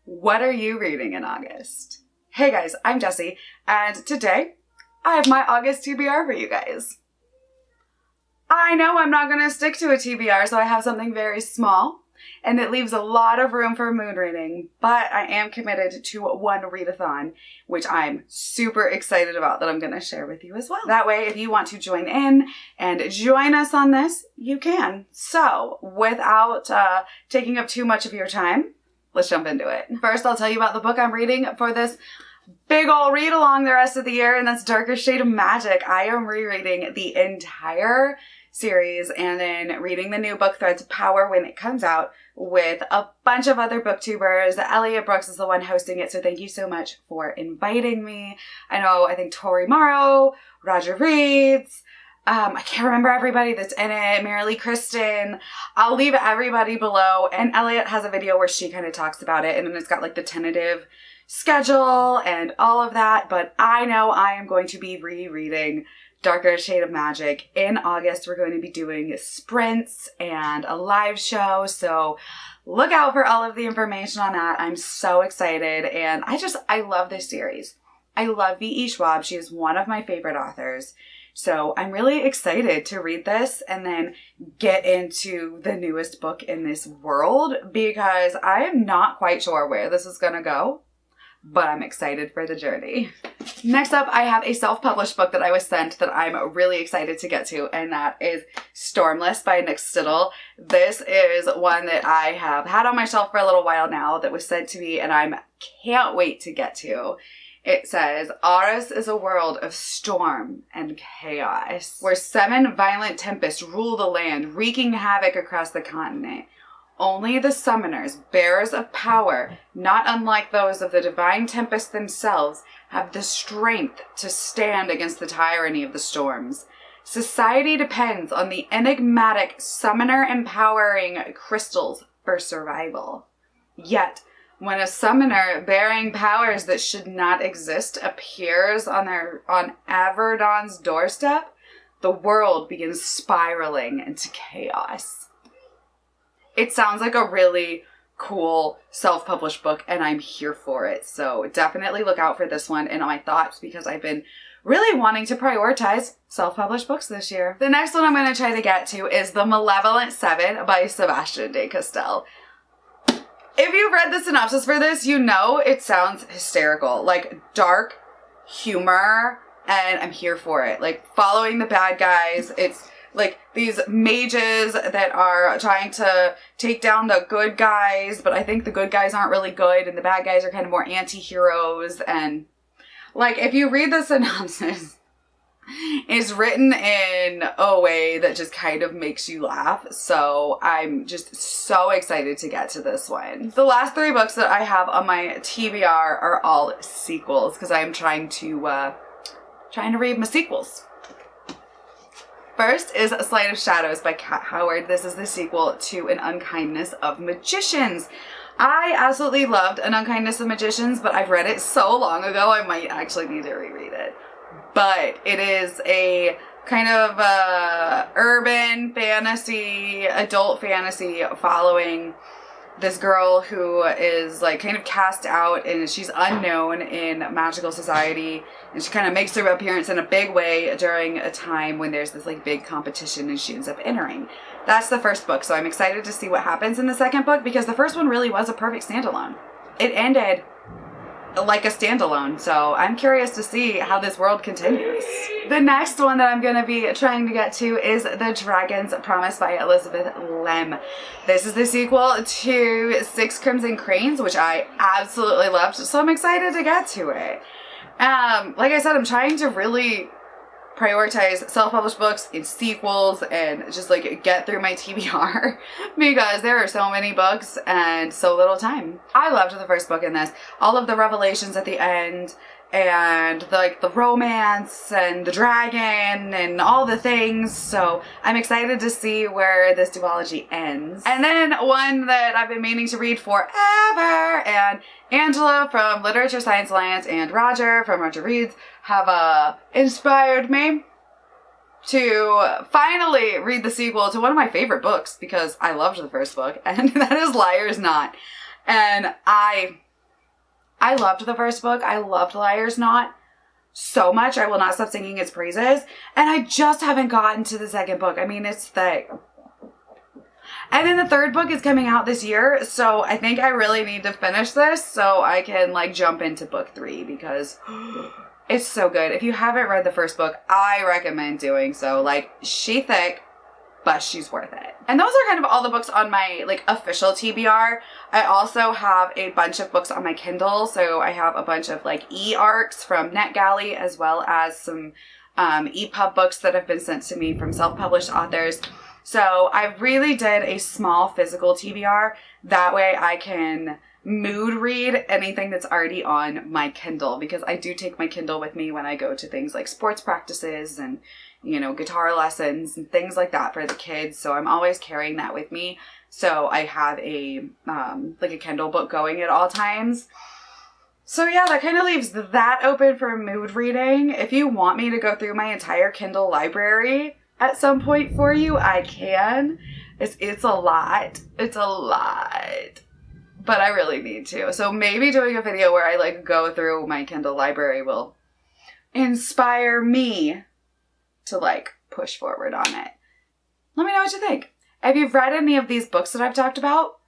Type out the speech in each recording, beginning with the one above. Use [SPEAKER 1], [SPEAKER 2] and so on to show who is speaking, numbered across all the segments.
[SPEAKER 1] What are you reading in August? Hey guys, I'm Jessie, and today I have my August TBR for you guys. I know I'm not going to stick to a TBR, so I have something very small, and it leaves a lot of room for mood reading, but I am committed to one readathon, which I'm super excited about that I'm going to share with you as well. That way, if you want to join in and join us on this, you can. So, without taking up too much of your time, let's jump into it. First, I'll tell you about the book I'm reading for this big ol' read along the rest of the year, and that's Darker Shade of Magic. I am rereading the entire series and then reading the new book Threads of Power when it comes out with a bunch of other booktubers. Elliot Brooks is the one hosting it, so thank you so much for inviting me. I think Tori Morrow, Roger Reeds, I can't remember everybody that's in it, Marilee Kristen. I'll leave everybody below, and Elliot has a video where she kind of talks about it, and then it's got like the tentative schedule and all of that, but I know I am going to be rereading Darker Shade of Magic. In August, we're going to be doing sprints and a live show, so look out for all of the information on that. I'm so excited, and I love this series. I love V.E. Schwab. She is one of my favorite authors, so I'm really excited to read this and then get into the newest book in this world, because I am not quite sure where this is going to go, but I'm excited for the journey. Next up, I have a self-published book that I was sent that I'm really excited to get to, and that is Stormless by Nick Stittle. This is one that I have had on my shelf for a little while now that was sent to me, and I can't wait to get to. It says, Aris is a world of storm and chaos, where 7 violent tempests rule the land, wreaking havoc across the continent. Only the summoners, bearers of power, not unlike those of the divine tempest themselves, have the strength to stand against the tyranny of the storms. Society depends on the enigmatic summoner empowering crystals for survival. Yet, when a summoner bearing powers that should not exist appears on Averdon's doorstep, the world begins spiraling into chaos. It sounds like a really cool self-published book, and I'm here for it. So definitely look out for this one in my thoughts, because I've been really wanting to prioritize self-published books this year. The next one I'm going to try to get to is The Malevolent Seven by Sebastian de Castell. If you've read the synopsis for this, you know it sounds hysterical. Like dark humor, and I'm here for it. Like following the bad guys. It's like these mages that are trying to take down the good guys, but I think the good guys aren't really good and the bad guys are kind of more anti-heroes. And like, if you read the synopsis, it's written in a way that just kind of makes you laugh. So I'm just so excited to get to this one. The last 3 books that I have on my TBR are all sequels, because I'm trying to read my sequels. First is A Sleight of Shadows by Kat Howard. This is the sequel to An Unkindness of Magicians. I absolutely loved An Unkindness of Magicians, but I've read it so long ago I might actually need to reread it. But it is a kind of urban fantasy, adult fantasy, following this girl who is like kind of cast out, and she's unknown in magical society, and she kind of makes her appearance in a big way during a time when there's this like big competition, and she ends up entering. That's the first book, so I'm excited to see what happens in the second book, because the first one really was a perfect standalone. It ended like a standalone, so I'm curious to see how this world continues. The next one that I'm going to be trying to get to is The Dragon's Promise by Elizabeth Lem. This is the sequel to 6 Crimson Cranes, which I absolutely loved, so I'm excited to get to it. Like I said, I'm trying to really prioritize self-published books and sequels and just like get through my TBR because there are so many books and so little time. I loved the first book in this. All of the revelations at the end and like the romance and the dragon and all the things. So I'm excited to see where this duology ends. And then one that I've been meaning to read forever, and Angela from Literature Science Alliance and Roger from Roger Reeds have inspired me to finally read the sequel to one of my favorite books because I loved the first book, and that is Liar's Knot. And I I loved the first book. I loved Liar's Knot so much. I will not stop singing its praises. And I just haven't gotten to the second book. I mean, it's thick. And then the third book is coming out this year. So I think I really need to finish this so I can like jump into book 3 because it's so good. If you haven't read the first book, I recommend doing so. Like, she thick, but she's worth it. And those are kind of all the books on my like official TBR. I also have a bunch of books on my Kindle. So I have a bunch of like e-arcs from NetGalley as well as some EPUB books that have been sent to me from self-published authors. So I really did a small physical TBR. That way I can mood read anything that's already on my Kindle, because I do take my Kindle with me when I go to things like sports practices and, you know, guitar lessons and things like that for the kids. So I'm always carrying that with me. So I have a like a Kindle book going at all times. So yeah, that kind of leaves that open for mood reading. If you want me to go through my entire Kindle library at some point for you, I can. It's a lot. It's a lot. But I really need to. So maybe doing a video where I like go through my Kindle library will inspire me to like push forward on it. Let me know what you think. If you've read any of these books that I've talked about,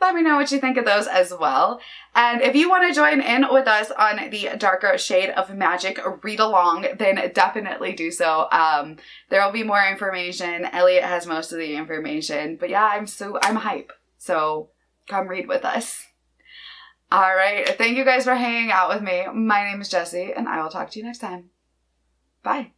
[SPEAKER 1] let me know what you think of those as well. And if you want to join in with us on the Darker Shade of Magic read along, then definitely do so. There will be more information. Elliot has most of the information. But yeah, I'm hype. So come read with us. All right. Thank you guys for hanging out with me. My name is Jessie, and I will talk to you next time. Bye.